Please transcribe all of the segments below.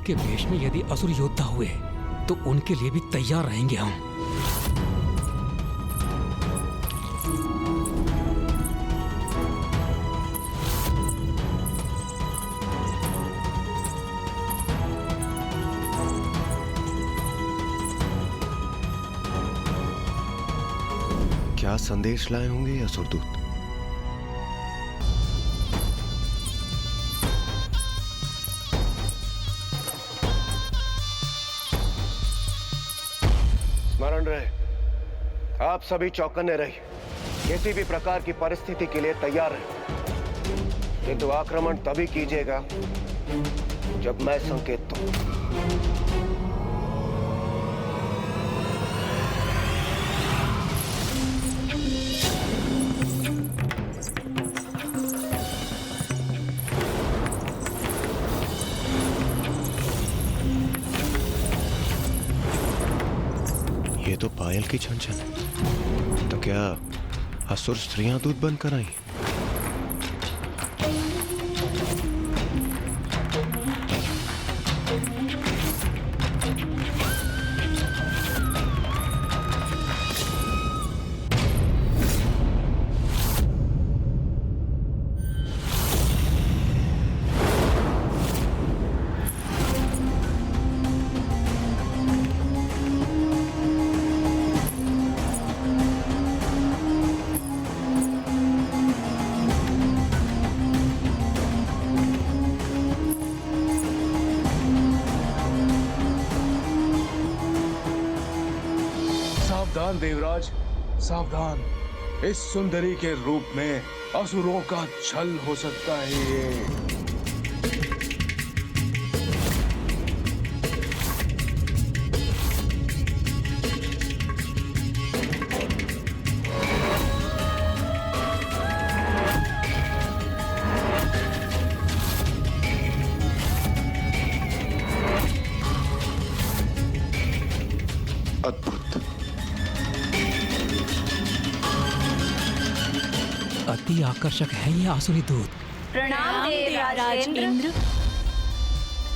के वेश में यदि असुर योद्धा हुए तो उनके लिए भी तैयार रहेंगे हम। क्या संदेश लाए होंगे ये असुरदूत? स्मरण रहे, आप सभी चौकन्ने रहिए, किसी भी प्रकार की परिस्थिति के लिए तैयार रहे, किंतु आक्रमण तभी कीजिएगा जब मैं संकेत दूं। ये तो पायल की छन-छन है। तो क्या असुर स्त्रियां दूध बनकर आई? सावधान देवराज, सावधान। इस सुंदरी के रूप में असुरों का छल हो सकता है ये। अद्भुत। अति आकर्षक है ये आसुरी दूत। प्रणाम देवराज इंद्र।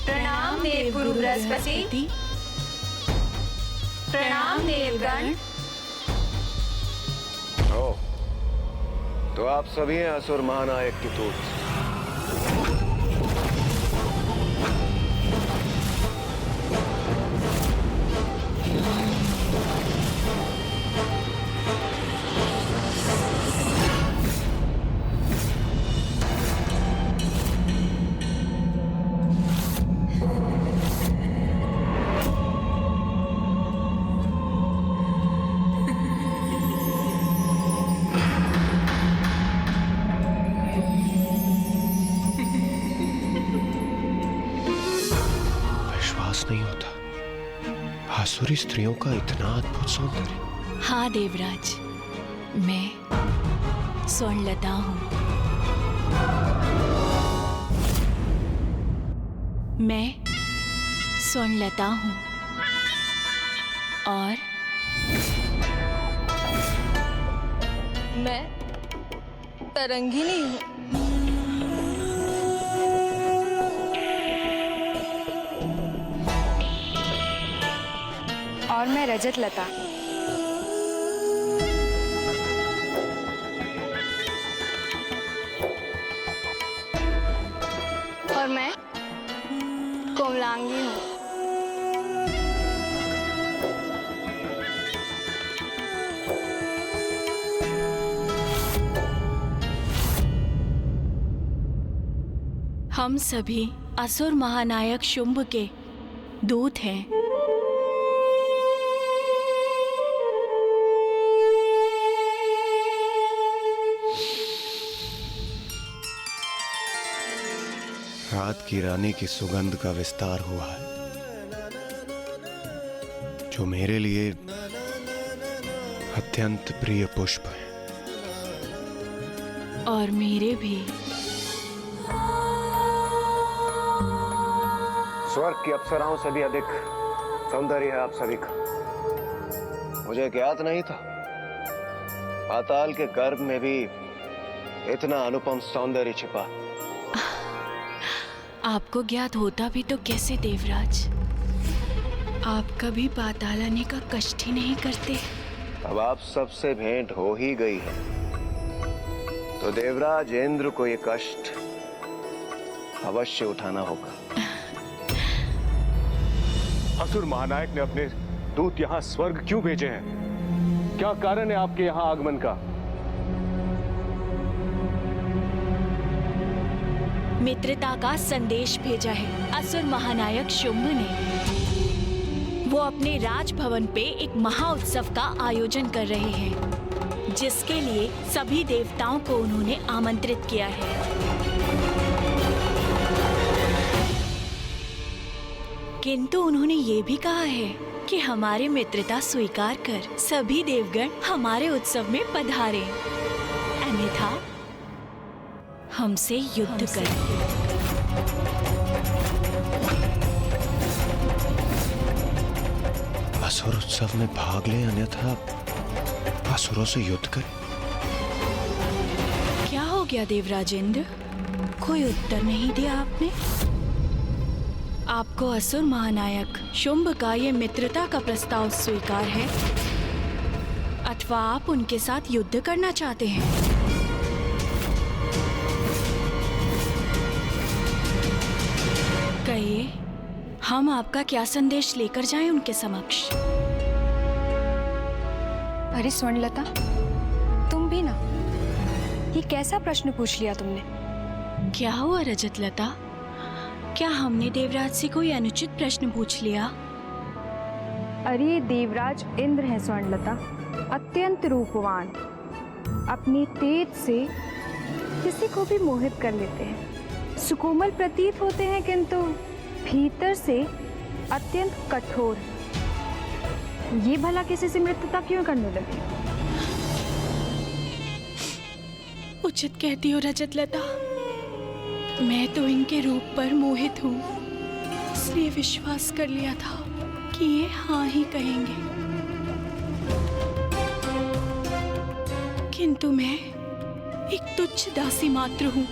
प्रणाम देव गुरु बृहस्पति। प्रणाम देवगण। ओ, तो आप सभी हैं असुर महानायक की दूत। नहीं होता, आसुरी स्त्रियों का इतना अद्भुत सौंदर्य। हाँ देवराज, मैं स्वर्णलता हूँ। मैं स्वर्णलता हूँ और मैं तरंगिनी हूँ। और मैं रजत लता। और मैं कोमलांगी हूँ। हम सभी असुर महानायक शुंभ के दूत हैं। रात की रानी की सुगंध का विस्तार हुआ है, जो मेरे लिए अत्यंत प्रिय पुष्प है। और मेरे भी। स्वर्ग की अप्सराओं से भी अधिक सौंदर्य है आप सभी का। मुझे ज्ञात नहीं था पाताल के गर्भ में भी इतना अनुपम सौंदर्य छिपा। आपको ज्ञात होता भी तो कैसे देवराज? आप कभी पाताल आने का कष्ट ही नहीं करते। अब आप सबसे भेंट हो ही गई है तो देवराज इंद्र को ये कष्ट अवश्य उठाना होगा। असुर महानायक ने अपने दूत यहाँ स्वर्ग क्यों भेजे हैं? क्या कारण है आपके यहाँ आगमन का? मित्रता का संदेश भेजा है असुर महानायक शुंभ ने। वो अपने राजभवन पे एक महाउत्सव का आयोजन कर रहे हैं, जिसके लिए सभी देवताओं को उन्होंने आमंत्रित किया है। किंतु उन्होंने ये भी कहा है कि हमारी मित्रता स्वीकार कर सभी देवगण हमारे उत्सव में पधारें, अन्यथा हमसे युद्ध करें। असुर उत्सव में भाग ले अन्यथा असुरों से युद्ध करें। क्या हो गया देवराजेंद्र? कोई उत्तर नहीं दिया आपने। आपको असुर महानायक शुंभ का ये मित्रता का प्रस्ताव स्वीकार है अथवा आप उनके साथ युद्ध करना चाहते हैं? कहिए, हम आपका क्या संदेश लेकर जाएं उनके समक्ष? अरे स्वर्णलता, तुम भी ना, ये कैसा प्रश्न पूछ लिया तुमने? क्या हुआ रजतलता? क्या हमने देवराज से कोई अनुचित प्रश्न पूछ लिया? अरे देवराज इंद्र हैं स्वर्णलता, अत्यंत रूपवान, अपनी तेज से किसी को भी मोहित कर लेते हैं। सुकोमल प्रतीत होते हैं किंतु भीतर से अत्यंत कठोर। ये भला किसी से मित्रता क्यों करने लगे? उचित कहती हो रजतलता। मैं तो इनके रूप पर मोहित हूँ, इसलिए विश्वास कर लिया था कि ये हाँ ही कहेंगे। किंतु मैं एक तुच्छ दासी मात्र हूँ,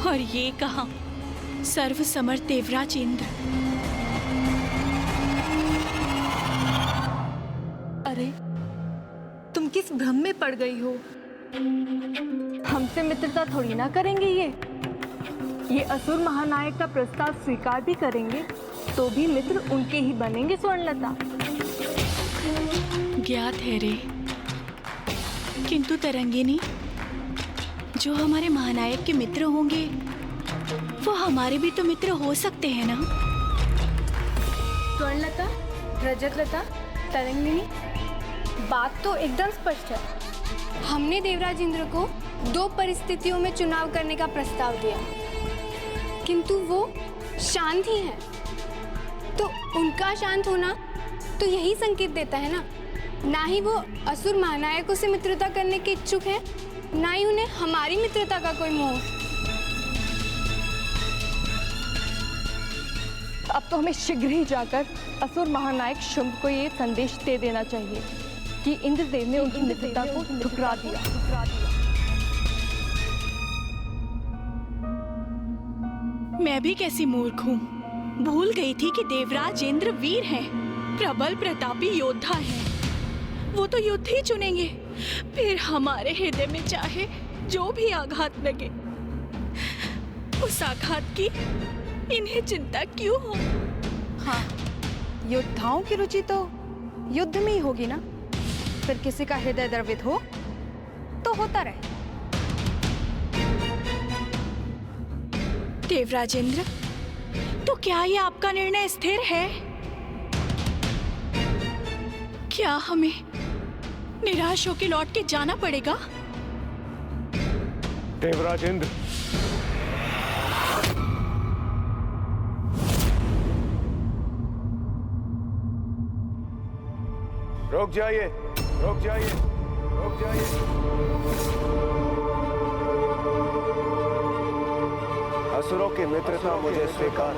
और ये कहा सर्वसमर्थ देवराज इंद्र। अरे, तुम किस भ्रम में पड़ गई हो? हमसे मित्रता थोड़ी ना करेंगे ये असुर महानायक का प्रस्ताव स्वीकार भी करेंगे तो भी मित्र उनके ही बनेंगे स्वर्णलता। ज्ञात है रे, किंतु तरंगिनी, जो हमारे महानायक के मित्र होंगे वो हमारे भी तो मित्र हो सकते हैं ना? स्वर्णलता, रजतलता, तरंगिनी, बात तो एकदम स्पष्ट है। हमने देवराज इंद्र को 2 परिस्थितियों में चुनाव करने का प्रस्ताव दिया, किंतु वो शांत ही हैं। तो उनका शांत होना तो यही संकेत देता है ना, ना ही वो असुर महानायकों से मित्रता करने के इच्छुक हैं, ना ही उन्हें हमारी मित्रता का कोई मोह। अब तो हमें शीघ्र ही जाकर असुर महानायक शुंभ को ये संदेश दे देना चाहिए कि इंद्रदेव ने उनकी मित्रता को ठुकरा दिया। मैं भी कैसी मूर्ख हूँ, भूल गई थी कि देवराज इंद्र वीर हैं, प्रबल प्रतापी योद्धा हैं। वो तो युद्ध ही चुनेंगे, फिर हमारे हृदय में चाहे जो भी आघात लगे, उस आघात की इन्हें चिंता क्यों हो? हाँ, योद्धाओं की रुचि तो युद्ध में ही होगी ना। फिर किसी का हृदय द्रवित हो तो होता रहे। देवराज इंद्र, तो क्या ये आपका निर्णय स्थिर है? क्या हमें निराश होकर लौट के जाना पड़ेगा? देवराज इंद्र, रुक जाइए, रुक जाइए, रुक जाइए। असुरों की मित्रता मुझे स्वीकार।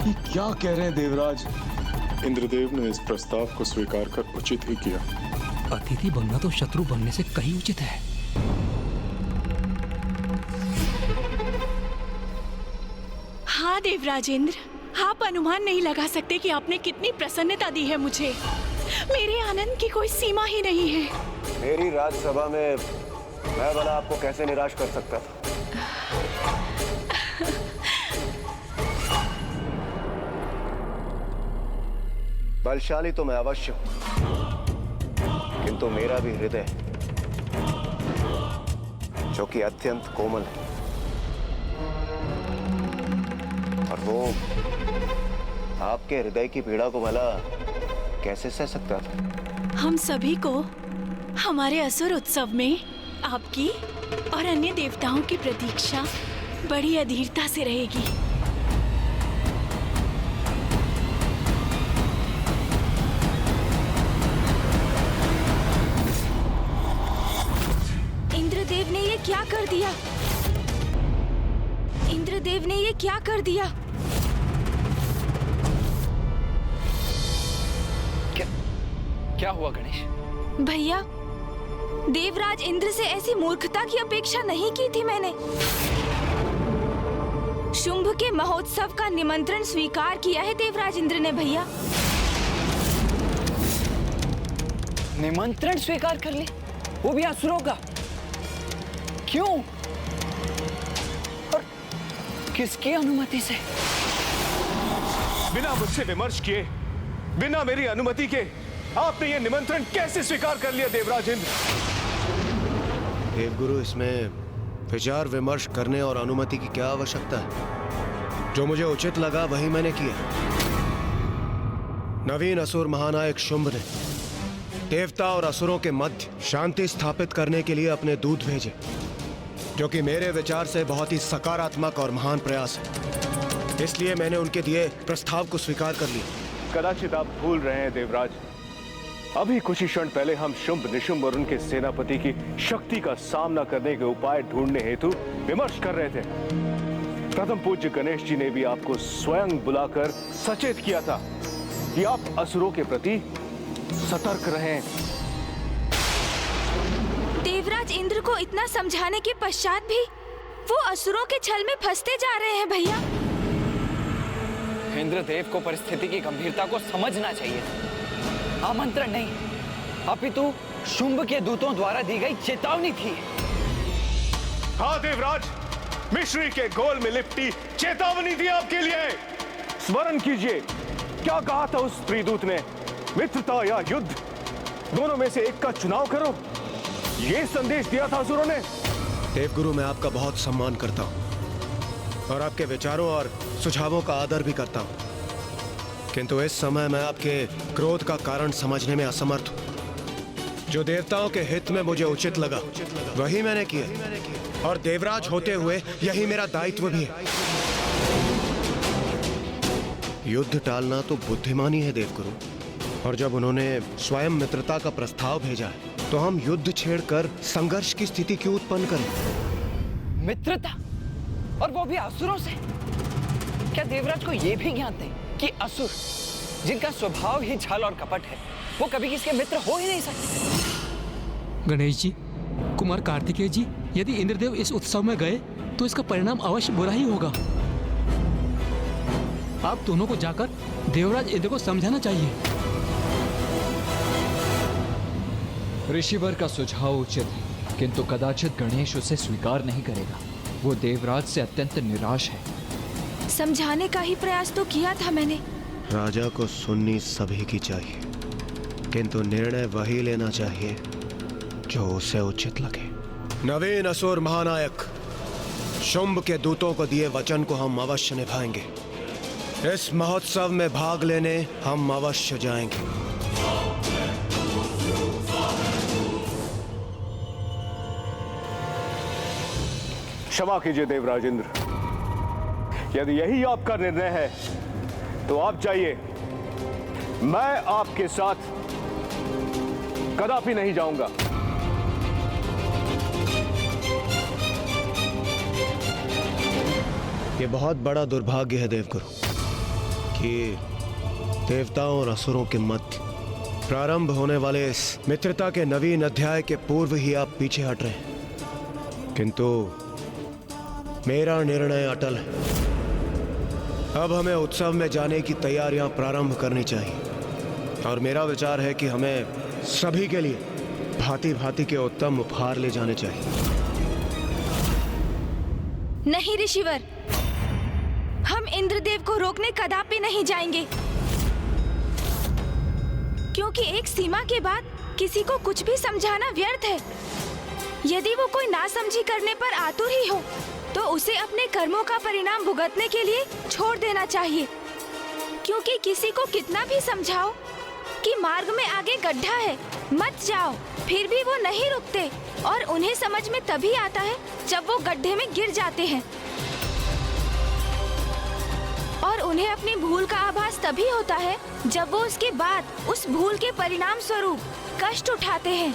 ये क्या कह रहे हैं देवराज? इंद्रदेव ने इस प्रस्ताव को स्वीकार कर उचित ही किया। अतिथि बनना तो शत्रु बनने से कहीं उचित है। हाँ देवराजेंद्र, आप अनुमान नहीं लगा सकते कि आपने कितनी प्रसन्नता दी है मुझे। मेरे आनंद की कोई सीमा ही नहीं है। मेरी राज्यसभा में मैं भला आपको कैसे निराश कर सकता था? बलशाली तो मैं अवश्य हूं, किंतु मेरा भी हृदय जो कि अत्यंत कोमल है, और वो आपके हृदय की पीड़ा को भला कैसे सह सकता था? हम सभी को हमारे असुर उत्सव में आपकी और अन्य देवताओं की प्रतीक्षा बड़ी अधीरता से रहेगी। इंद्रदेव ने ये क्या कर दिया? इंद्रदेव ने ये क्या कर दिया? क्या हुआ गणेश? भैया, देवराज इंद्र से ऐसी मूर्खता की अपेक्षा नहीं की थी मैंने। शुंभ के महोत्सव का निमंत्रण स्वीकार किया है देवराज इंद्र ने भैया। निमंत्रण स्वीकार कर ले, वो भी असुरों का? क्यों और किसकी अनुमति से? बिना मुझसे विमर्श किए, बिना मेरी अनुमति के आपने ये निमंत्रण कैसे स्वीकार कर लिया देवराज इंद्र? देवगुरु, इसमें विचार विमर्श करने और अनुमति की क्या आवश्यकता है? जो मुझे उचित लगा वही मैंने किया। नवीन असुर महानायक शुंभ ने देवता और असुरों के मध्य शांति स्थापित करने के लिए अपने दूत भेजे, जो कि मेरे विचार से बहुत ही सकारात्मक और महान प्रयास है। इसलिए मैंने उनके दिए प्रस्ताव को स्वीकार कर लिया। कदाचित आप भूल रहे हैं देवराज, अभी कुछ ही क्षण पहले हम शुंभ निशुंभ और उनके सेनापति की शक्ति का सामना करने के उपाय ढूंढने हेतु विमर्श कर रहे थे। प्रथम पूज्य गणेश जी ने भी आपको स्वयं बुलाकर सचेत किया था कि आप असुरों के प्रति सतर्क रहें। देवराज इंद्र को इतना समझाने के पश्चात भी वो असुरों के छल में फंसते जा रहे हैं भैया। इंद्रदेव को परिस्थिति की गंभीरता को समझना चाहिए। आमंत्रण नहीं, अपितु शुंभ के दूतों द्वारा दी गई चेतावनी थी। हाँ देवराज, मिश्री के गोल में लिपटी चेतावनी थी आपके लिए। स्मरण कीजिए, क्या कहा था उस त्रिदूत ने? मित्रता या युद्ध, दोनों में से एक का चुनाव करो, ये संदेश दिया था असुरों ने। देवगुरु, मैं आपका बहुत सम्मान करता हूं और आपके विचारों और सुझावों का आदर भी करता हूं, किंतु इस समय मैं आपके क्रोध का कारण समझने में असमर्थ हूं। जो देवताओं के हित में मुझे उचित लगा वही मैंने किया, और देवराज होते हुए यही मेरा दायित्व भी है। युद्ध टालना तो बुद्धिमानी है देवगुरु, और जब उन्होंने स्वयं मित्रता का प्रस्ताव भेजा है तो हम युद्ध छेड़कर संघर्ष की स्थिति क्यों उत्पन्न करें? मित्रता, और वो भी असुरों से? क्या देवराज को ये भी ज्ञात नहीं कि असुर, जिनका स्वभाव ही छल और कपट है, वो कभी किसी के मित्र हो ही नहीं सकते? गणेश जी, कुमार कार्तिकेय जी, यदि इंद्रदेव इस उत्सव में गए तो इसका परिणाम अवश्य बुरा ही होगा। आप दोनों को जाकर देवराज इंद्र को समझाना चाहिए। ऋषिवर का सुझाव उचित है, किंतु कदाचित गणेश उसे स्वीकार नहीं करेगा। वो देवराज से अत्यंत निराश है। समझाने का ही प्रयास तो किया था मैंने। राजा को सुननी सभी की चाहिए, किंतु निर्णय वही लेना चाहिए जो उसे उचित लगे। नवीन असुर महानायक शुंभ के दूतों को दिए वचन को हम अवश्य निभाएंगे। इस महोत्सव में भाग लेने हम अवश्य जाएंगे। क्षमा कीजिए देवराज इंद्र, यदि यही आपका निर्णय है तो आप जाइए, मैं आपके साथ कदापि नहीं जाऊंगा। ये बहुत बड़ा दुर्भाग्य है देवगुरु कि देवताओं और असुरों के मध्य प्रारंभ होने वाले इस मित्रता के नवीन अध्याय के पूर्व ही आप पीछे हट रहे हैं, किंतु मेरा निर्णय अटल है। अब हमें उत्सव में जाने की तैयारियां प्रारंभ करनी चाहिए और मेरा विचार है कि हमें सभी के लिए भांति भांति के उत्तम उपहार ले जाने चाहिए। नहीं ऋषिवर, हम इंद्रदेव को रोकने कदापि नहीं जाएंगे, क्योंकि एक सीमा के बाद किसी को कुछ भी समझाना व्यर्थ है। यदि वो कोई नासमझी करने पर आतुर ही हो तो उसे अपने कर्मों का परिणाम भुगतने के लिए छोड़ देना चाहिए, क्योंकि किसी को कितना भी समझाओ कि मार्ग में आगे गड्ढा है, मत जाओ, फिर भी वो नहीं रुकते और उन्हें समझ में तभी आता है जब वो गड्ढे में गिर जाते हैं और उन्हें अपनी भूल का आभास तभी होता है जब वो उसके बाद उस भूल के परिणाम स्वरूप कष्ट उठाते हैं।